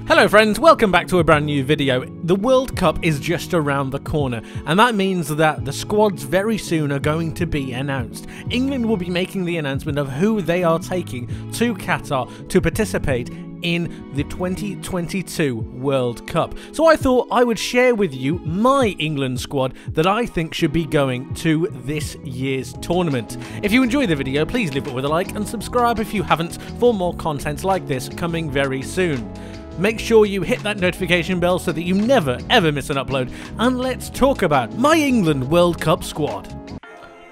Hello friends, welcome back to a brand new video. The World Cup is just around the corner, and that means that the squads very soon are going to be announced. England will be making the announcement of who they are taking to Qatar to participate in the 2022 World Cup. So I thought I would share with you my England squad that I think should be going to this year's tournament. If you enjoy the video, please leave it with a like and subscribe if you haven't for more content like this coming very soon. Make sure you hit that notification bell so that you never ever miss an upload, and let's talk about my England World Cup squad.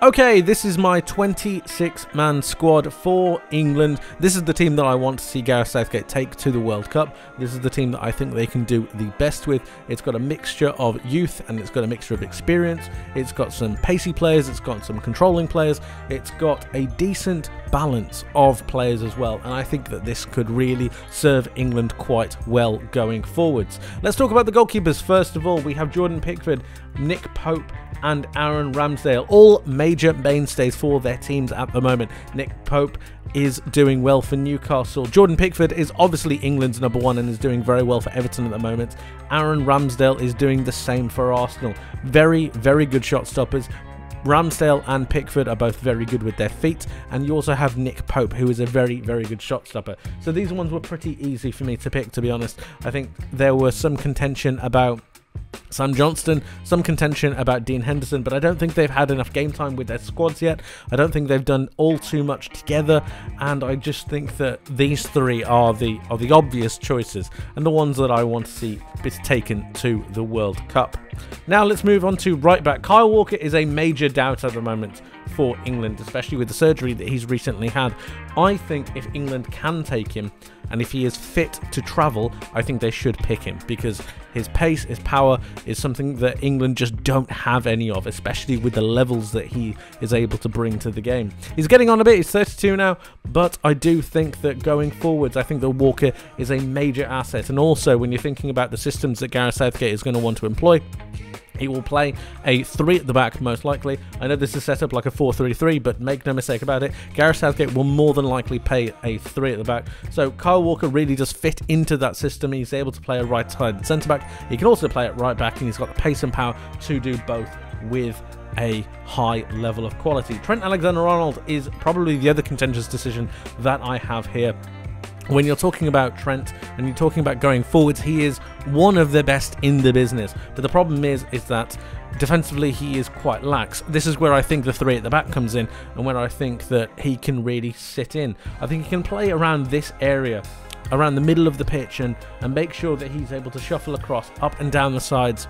Okay, this is my 26-man squad for England. This is the team that I want to see Gareth Southgate take to the World Cup. This is the team that I think they can do the best with. It's got a mixture of youth and it's got a mixture of experience. It's got some pacey players, it's got some controlling players, it's got a decent balance of players as well, and I think that this could really serve England quite well going forwards. Let's talk about the goalkeepers. First of all, we have Jordan Pickford, Nick Pope and Aaron Ramsdale, all major mainstays for their teams at the moment. Nick Pope is doing well for Newcastle. Jordan Pickford is obviously England's #1 and is doing very well for Everton at the moment. Aaron Ramsdale is doing the same for Arsenal. Very, very good shot stoppers. Ramsdale and Pickford are both very good with their feet, and you also have Nick Pope, who is a very, very good shot stopper. So these ones were pretty easy for me to pick, to be honest. I think there was some contention about Sam Johnston, some contention about Dean Henderson, but I don't think they've had enough game time with their squads yet. I don't think they've done all too much together, and I just think that these three are the obvious choices and the ones that I want to see taken to the World Cup. Now let's move on to right back. Kyle Walker is a major doubt at the moment for England, especially with the surgery that he's recently had. I think if England can take him, and if he is fit to travel, I think they should pick him, because his pace, his power is something that England just don't have any of, especially with the levels that he is able to bring to the game. He's getting on a bit, he's 32 now, but I do think that going forwards, I think that Walker is a major asset. And also, when you're thinking about the systems that Gareth Southgate is going to want to employ, he will play a 3 at the back, most likely. I know this is set up like a 4-3-3, but make no mistake about it, Gareth Southgate will more than likely play a 3 at the back. So Kyle Walker really does fit into that system. He's able to play a right-sided centre-back. He can also play at right back, and he's got the pace and power to do both with a high level of quality. Trent Alexander-Arnold is probably the other contentious decision that I have here. When you're talking about Trent and you're talking about going forwards, he is one of the best in the business. But the problem is that defensively he is quite lax. This is where I think the 3 at the back comes in, and where I think that he can really sit in. I think he can play around this area, around the middle of the pitch, and make sure that he's able to shuffle across, up and down the sides,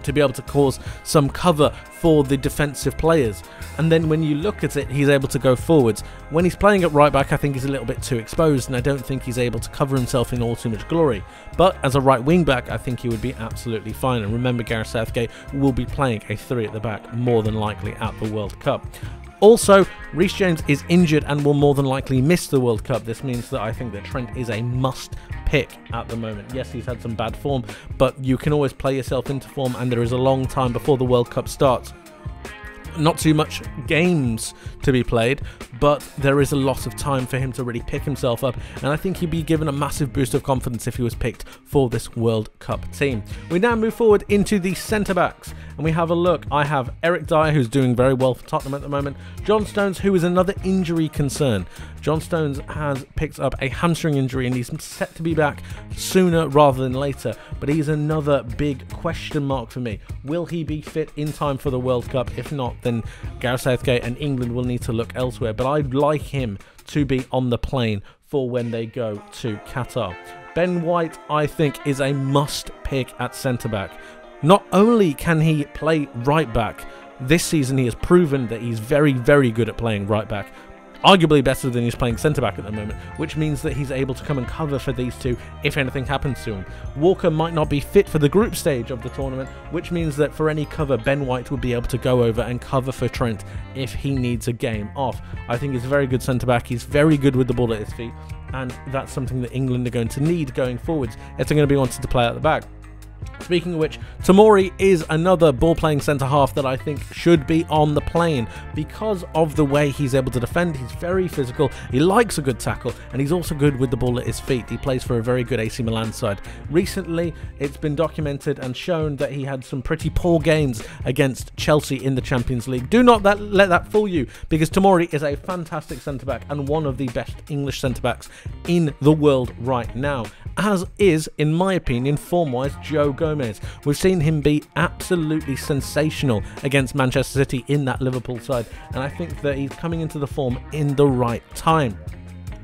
to be able to cause some cover for the defensive players. And then when you look at it, he's able to go forwards. When he's playing at right back, I think he's a little bit too exposed, and I don't think he's able to cover himself in all too much glory. But as a right wing back, I think he would be absolutely fine. And remember, Gareth Southgate will be playing a 3 at the back more than likely at the World Cup. Also, Reece James is injured and will more than likely miss the World Cup. This means that I think that Trent is a must pick at the moment. Yes, he's had some bad form, but you can always play yourself into form, and there is a long time before the World Cup starts. Not too much games to be played, but there is a lot of time for him to really pick himself up, and I think he'd be given a massive boost of confidence if he was picked for this World Cup team. We now move forward into the centre-backs, and we have a look. I have Eric Dyer, who's doing very well for Tottenham at the moment. John Stones, who is another injury concern. John Stones has picked up a hamstring injury, and he's set to be back sooner rather than later, but he's another big question mark for me. Will he be fit in time for the World Cup? If not, then Gareth Southgate and England will need to look elsewhere, but I'd like him to be on the plane for when they go to Qatar. Ben White, I think, is a must pick at centre-back. Not only can he play right back, this season he has proven that he's very, very good at playing right back. Arguably better than he's playing centre-back at the moment, which means that he's able to come and cover for these two if anything happens to him. Walker might not be fit for the group stage of the tournament, which means that for any cover, Ben White will be able to go over and cover for Trent if he needs a game off. I think he's a very good centre-back. He's very good with the ball at his feet, and that's something that England are going to need going forwards if they're going to be wanting to play at the back. Speaking of which, Tomori is another ball-playing centre-half that I think should be on the plane because of the way he's able to defend. He's very physical, he likes a good tackle, and he's also good with the ball at his feet. He plays for a very good AC Milan side. Recently, it's been documented and shown that he had some pretty poor games against Chelsea in the Champions League. Do not let that fool you, because Tomori is a fantastic centre-back and one of the best English centre-backs in the world right now, as is, in my opinion, form-wise, Joe Gomez. We've seen him be absolutely sensational against Manchester City in that Liverpool side, and I think that he's coming into the form in the right time.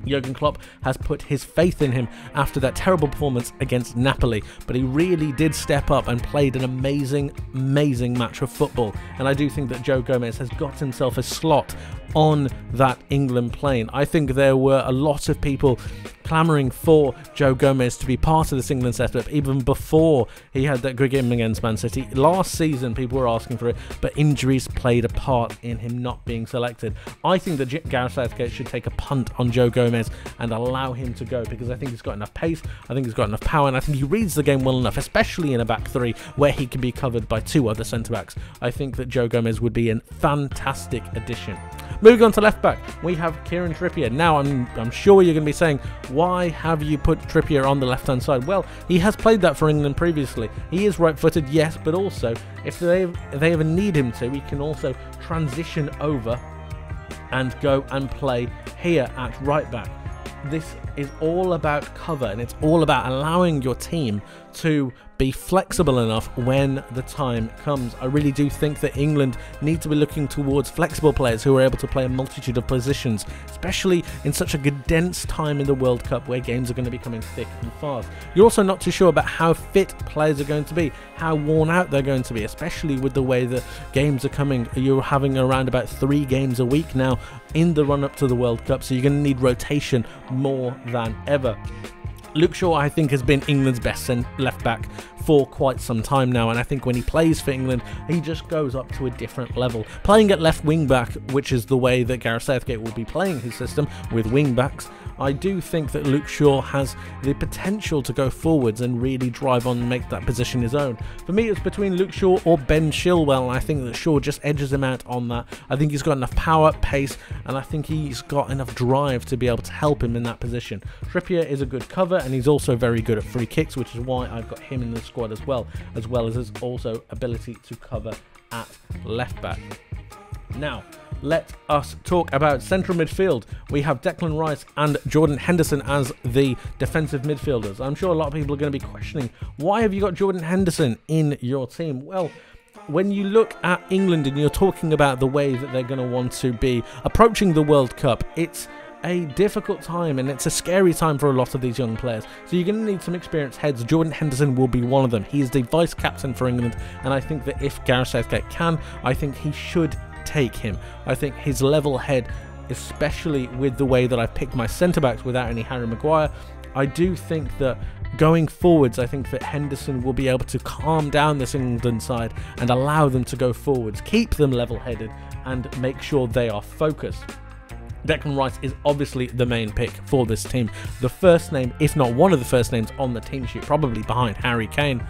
Jurgen Klopp has put his faith in him after that terrible performance against Napoli, but he really did step up and played an amazing match of football, and I do think that Joe Gomez has got himself a slot on that England plane. I think there were a lot of people clamouring for Joe Gomez to be part of this England setup even before he had that good game against Man City. Last season people were asking for it, but injuries played a part in him not being selected. I think that Gareth Southgate should take a punt on Joe Gomez and allow him to go, because I think he's got enough pace, I think he's got enough power, and I think he reads the game well enough, especially in a back three where he can be covered by two other centre-backs. I think that Joe Gomez would be a fantastic addition. Moving on to left back, we have Kieran Trippier. Now, I'm sure you're going to be saying, why have you put Trippier on the left-hand side? Well, he has played that for England previously. He is right-footed, yes, but also, if they ever need him to, he can also transition over and go and play here at right-back. This is all about cover, and it's all about allowing your team to be flexible enough when the time comes. I really do think that England need to be looking towards flexible players who are able to play a multitude of positions, especially in such a condensed time in the World Cup where games are going to be coming thick and fast. You're also not too sure about how fit players are going to be, how worn out they're going to be, especially with the way that games are coming. You're having around about 3 games a week now in the run-up to the World Cup, so you're going to need rotation more than ever. Luke Shaw, I think, has been England's best left back for quite some time now, and I think when he plays for England, he just goes up to a different level. Playing at left wing back, which is the way that Gareth Southgate will be playing his system with wing backs, I do think that Luke Shaw has the potential to go forwards and really drive on and make that position his own. For me, it's between Luke Shaw or Ben Chilwell, and I think that Shaw just edges him out on that. I think he's got enough power, pace, and I think he's got enough drive to be able to help him in that position. Trippier is a good cover, and he's also very good at free kicks, which is why I've got him in the squad as well as his also ability to cover at left back. Now, let us talk about central midfield. We have Declan Rice and Jordan Henderson as the defensive midfielders. I'm sure a lot of people are going to be questioning, why have you got Jordan Henderson in your team? Well, when you look at England and you're talking about the way that they're going to want to be approaching the World Cup, it's a difficult time and it's a scary time for a lot of these young players. So you're going to need some experienced heads. Jordan Henderson will be one of them. He is the vice captain for England, and I think that if Gareth Southgate can, I think he should take him. I think his level head, especially with the way that I've picked my centre-backs without any Harry Maguire, I do think that going forwards, I think that Henderson will be able to calm down this England side and allow them to go forwards, keep them level-headed, and make sure they are focused. Declan Rice is obviously the main pick for this team. The first name, if not one of the first names on the team sheet, probably behind Harry Kane.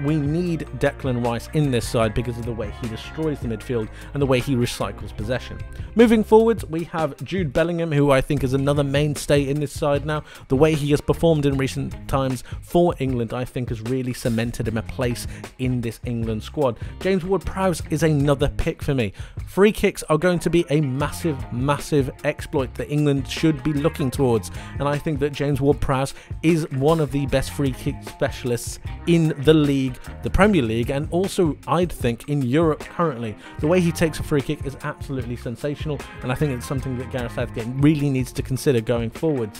We need Declan Rice in this side because of the way he destroys the midfield and the way he recycles possession. Moving forwards, we have Jude Bellingham, who I think is another mainstay in this side now. The way he has performed in recent times for England, I think, has really cemented him a place in this England squad. James Ward-Prowse is another pick for me. Free kicks are going to be a massive exploit that England should be looking towards, and I think that James Ward-Prowse is one of the best free kick specialists in the league, the Premier League, and also I'd think in Europe currently. The way he takes a free kick is absolutely sensational, and I think it's something that Gareth Southgate really needs to consider going forward.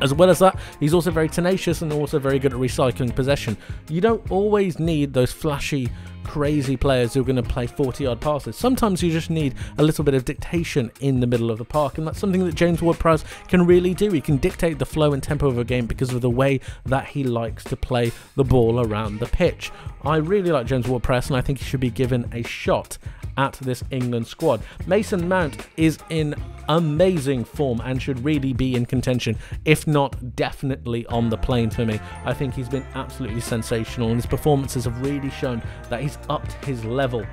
As well as that, he's also very tenacious and also very good at recycling possession. You don't always need those flashy, crazy players who are going to play 40-yard passes. Sometimes you just need a little bit of dictation in the middle of the park, and that's something that James Ward-Prowse can really do. He can dictate the flow and tempo of a game because of the way that he likes to play the ball around the pitch. I really like James Ward-Prowse, and I think he should be given a shot at this England squad. Mason Mount is in amazing form and should really be in contention, if not definitely on the plane for me. I think he's been absolutely sensational, and his performances have really shown that he's upped his level.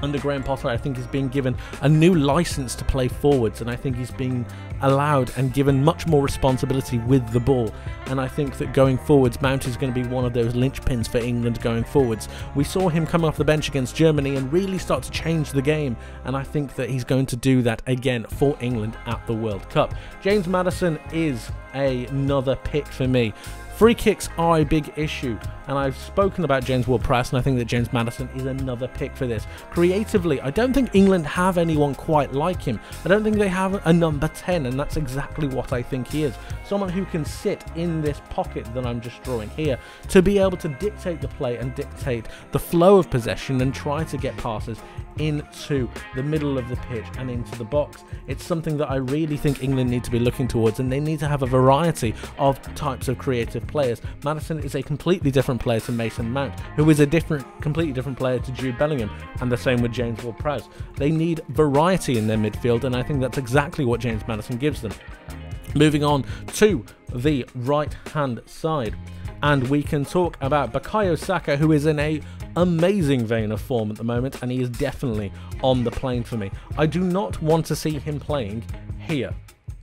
Under Graham Potter, I think he's being given a new license to play forwards, and I think he's being allowed and given much more responsibility with the ball. And I think that going forwards, Mount is going to be one of those linchpins for England going forwards. We saw him come off the bench against Germany and really start to change the game, and I think that he's going to do that again for England at the World Cup. James Madison is another pick for me. Free kicks are a big issue, and I've spoken about James Ward-Prowse, and I think that James Madison is another pick for this. Creatively, I don't think England have anyone quite like him. I don't think they have a number 10, and that's exactly what I think he is. Someone who can sit in this pocket that I'm just drawing here to be able to dictate the play and dictate the flow of possession and try to get passes into the middle of the pitch and into the box. It's something that I really think England need to be looking towards, and they need to have a variety of types of creative players. Madison is a completely different player to Mason Mount, who is a completely different player to Jude Bellingham, and the same with James Ward-Prowse. They need variety in their midfield, and I think that's exactly what James Madison gives them. Moving on to the right-hand side, and we can talk about Bukayo Saka, who is in a amazing vein of form at the moment, and he is definitely on the plane for me. I do not want to see him playing here.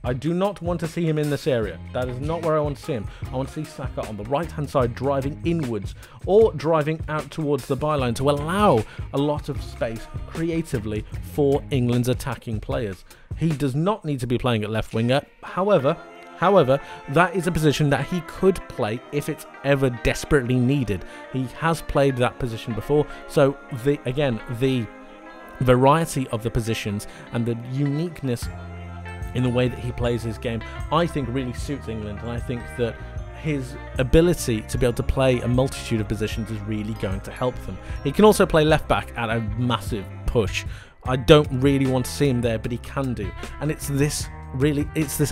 I do not want to see him in this area. That is not where I want to see him. I want to see Saka on the right-hand side driving inwards or driving out towards the byline to allow a lot of space creatively for England's attacking players. He does not need to be playing at left winger. However, that is a position that he could play if it's ever desperately needed. He has played that position before, so the variety of the positions and the uniqueness in the way that he plays his game, I think really suits England, and I think that his ability to be able to play a multitude of positions is really going to help them. He can also play left back at a massive push. I don't really want to see him there, but he can do, and it's this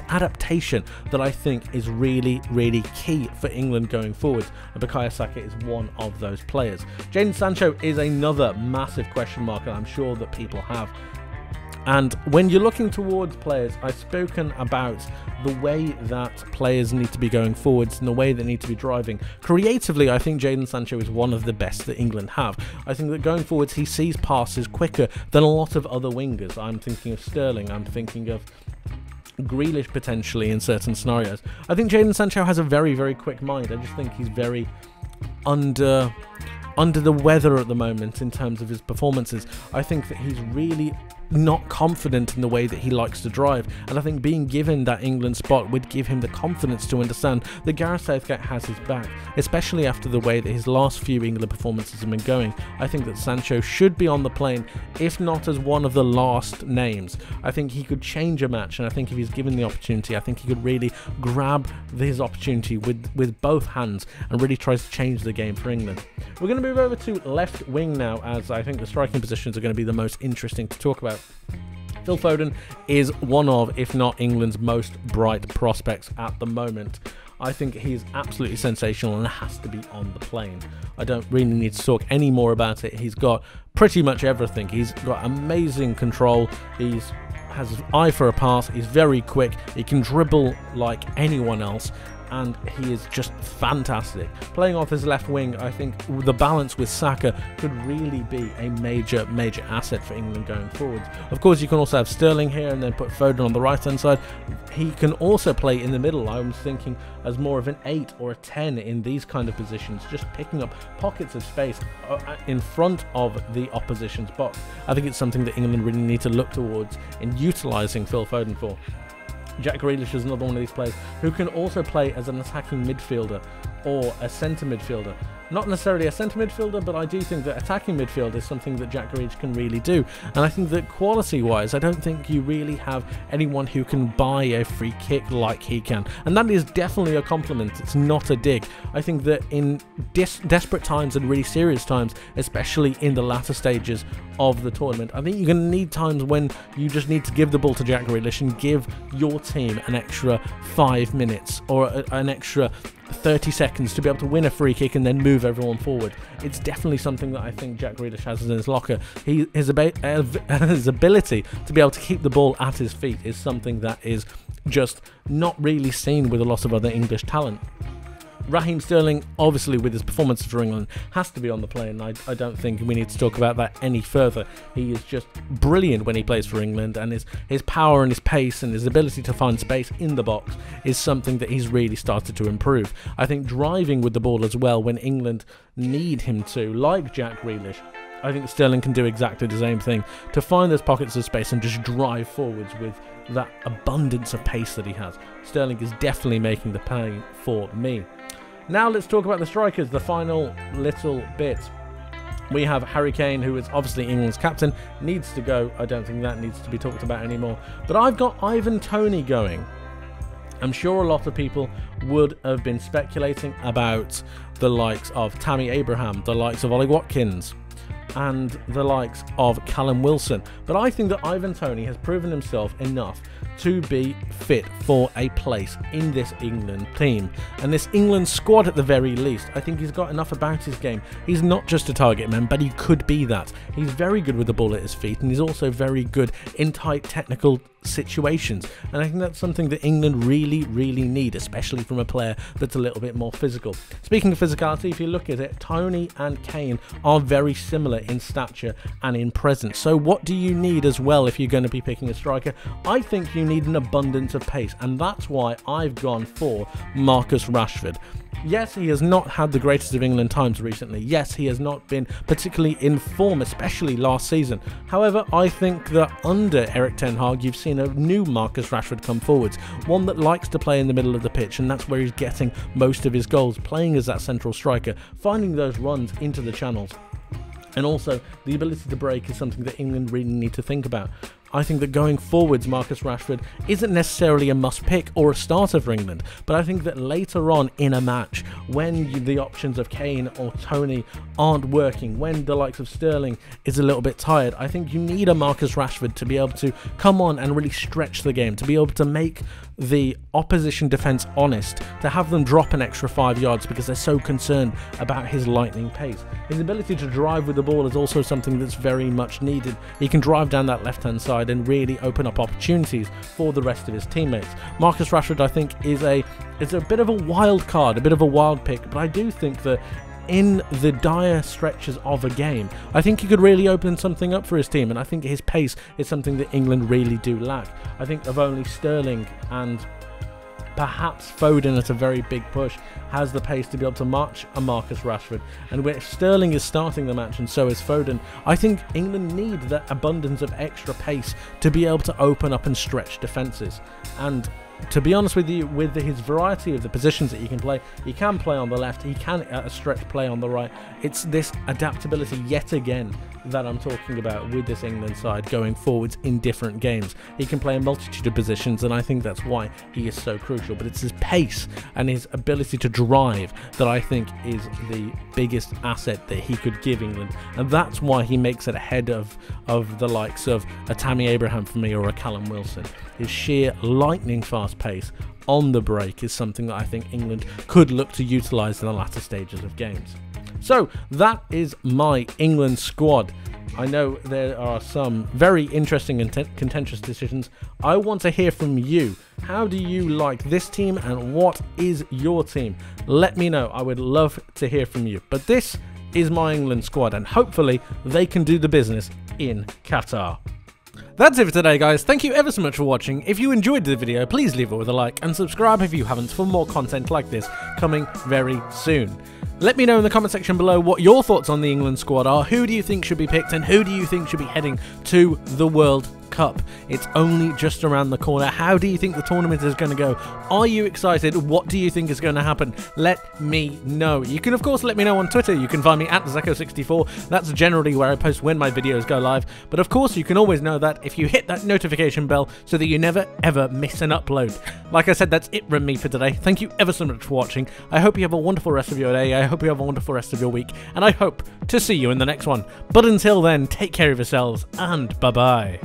adaptation that I think is really, really key for England going forward, and Bukayo Saka is one of those players. Jaden Sancho is another massive question mark, and I'm sure that people have. And when you're looking towards players, I've spoken about the way that players need to be going forwards and the way they need to be driving. Creatively, I think Jaden Sancho is one of the best that England have. I think that going forwards, he sees passes quicker than a lot of other wingers. I'm thinking of Sterling, I'm thinking of Grealish potentially in certain scenarios. I think Jaden Sancho has a very, very quick mind. I just think he's very under the weather at the moment in terms of his performances. I think that he's really not confident in the way that he likes to drive, and I think being given that England spot would give him the confidence to understand that Gareth Southgate has his back, especially after the way that his last few England performances have been going. I think that Sancho should be on the plane, if not as one of the last names. I think he could change a match, and I think if he's given the opportunity, I think he could really grab his opportunity with both hands and really try to change the game for England. We're going to move over to left wing now, as I think the striking positions are going to be the most interesting to talk about. Phil Foden is one of, if not England's most bright prospects at the moment. I think he's absolutely sensational and has to be on the plane. I don't really need to talk any more about it. He's got pretty much everything. He's got amazing control. He has an eye for a pass. He's very quick. He can dribble like anyone else, and he is just fantastic. Playing off his left wing, I think the balance with Saka could really be a major, major asset for England going forwards. Of course, you can also have Sterling here and then put Foden on the right-hand side. He can also play in the middle. I was thinking as more of an 8 or a 10 in these kind of positions, just picking up pockets of space in front of the opposition's box. I think it's something that England really need to look towards in utilising Phil Foden for. Jack Grealish is another one of these players who can also play as an attacking midfielder or a centre midfielder. Not necessarily a centre midfielder, but I do think that attacking midfield is something that Jack Grealish can really do. And I think that quality-wise, I don't think you really have anyone who can buy a free kick like he can. And that is definitely a compliment. It's not a dig. I think that in desperate times and really serious times, especially in the latter stages of the tournament, I think you're going to need times when you just need to give the ball to Jack Grealish and give your team an extra 5 minutes or an extra 30 seconds to be able to win a free kick and then move everyone forward. It's definitely something that I think Jack Grealish has in his locker. His ability to be able to keep the ball at his feet is something that is just not really seen with a lot of other English talent. Raheem Sterling, obviously with his performances for England, has to be on the play, and I don't think we need to talk about that any further. He is just brilliant when he plays for England, and his power and his pace and his ability to find space in the box is something that he's really started to improve. I think driving with the ball as well when England need him to, like Jack Grealish, I think Sterling can do exactly the same thing, to find those pockets of space and just drive forwards with that abundance of pace that he has. Sterling is definitely making the play for me. Now let's talk about the strikers, the final little bit. We have Harry Kane, who is obviously England's captain, needs to go. I don't think that needs to be talked about anymore. But I've got Ivan Toney going. I'm sure a lot of people would have been speculating about the likes of Tammy Abraham, the likes of Ollie Watkins, and the likes of Callum Wilson. But I think that Ivan Toney has proven himself enough to be fit for a place in this England team, and this England squad at the very least. I think he's got enough about his game. He's not just a target man, but he could be that. He's very good with the ball at his feet, and he's also very good in tight technical situations, and I think that's something that England really need, especially from a player that's a little bit more physical. Speaking of physicality, if you look at it, Toney and Kane are very similar in stature and in presence. So what do you need as well if you're going to be picking a striker? I think you need an abundance of pace, and that's why I've gone for Marcus Rashford. Yes, he has not had the greatest of England times recently. Yes, he has not been particularly in form, especially last season. However, I think that under Erik ten Hag, you've seen a new Marcus Rashford come forwards, one that likes to play in the middle of the pitch, and that's where he's getting most of his goals, playing as that central striker, finding those runs into the channels. And also, the ability to break is something that England really need to think about. I think that going forwards, Marcus Rashford isn't necessarily a must-pick or a starter for England, but I think that later on in a match, when the options of Kane or Toney aren't working, when the likes of Sterling is a little bit tired, I think you need a Marcus Rashford to be able to come on and really stretch the game, to be able to make the opposition defence honest, to have them drop an extra 5 yards because they're so concerned about his lightning pace. His ability to drive with the ball is also something that's very much needed. He can drive down that left-hand side and really open up opportunities for the rest of his teammates. Marcus Rashford, I think, is a bit of a wild card, a bit of a wild pick, but I do think that in the dire stretches of a game, I think he could really open something up for his team, and I think his pace is something that England really do lack. I think of only Sterling and perhaps Foden at a very big push has the pace to be able to match a Marcus Rashford, and where Sterling is starting the match and so is Foden, I think England need that abundance of extra pace to be able to open up and stretch defences. And to be honest with you, with his variety of the positions that he can play on the left, he can stretch play on the right. It's this adaptability yet again that I'm talking about with this England side going forwards in different games. He can play a multitude of positions, and I think that's why he is so crucial. But it's his pace and his ability to drive that I think is the biggest asset that he could give England, and that's why he makes it ahead of the likes of a Tammy Abraham for me or a Callum Wilson. His sheer lightning fast pace on the break is something that I think England could look to utilise in the latter stages of games. So that is my England squad. I know there are some very interesting and contentious decisions. I want to hear from you. How do you like this team, and what is your team? Let me know. I would love to hear from you. But this is my England squad, and hopefully they can do the business in Qatar. That's it for today, guys. Thank you ever so much for watching. If you enjoyed the video, please leave it with a like and subscribe if you haven't for more content like this coming very soon. Let me know in the comment section below what your thoughts on the England squad are. Who do you think should be picked, and who do you think should be heading to the World Cup? It's only just around the corner. How do you think the tournament is going to go? Are you excited? What do you think is going to happen? Let me know. You can of course let me know on Twitter. You can find me at Zekko64. That's generally where I post when my videos go live. But of course you can always know that if you hit that notification bell so that you never ever miss an upload. Like I said, that's it from me for today. Thank you ever so much for watching. I hope you have a wonderful rest of your day. I hope you have a wonderful rest of your week, and I hope to see you in the next one. But until then, take care of yourselves, and bye bye.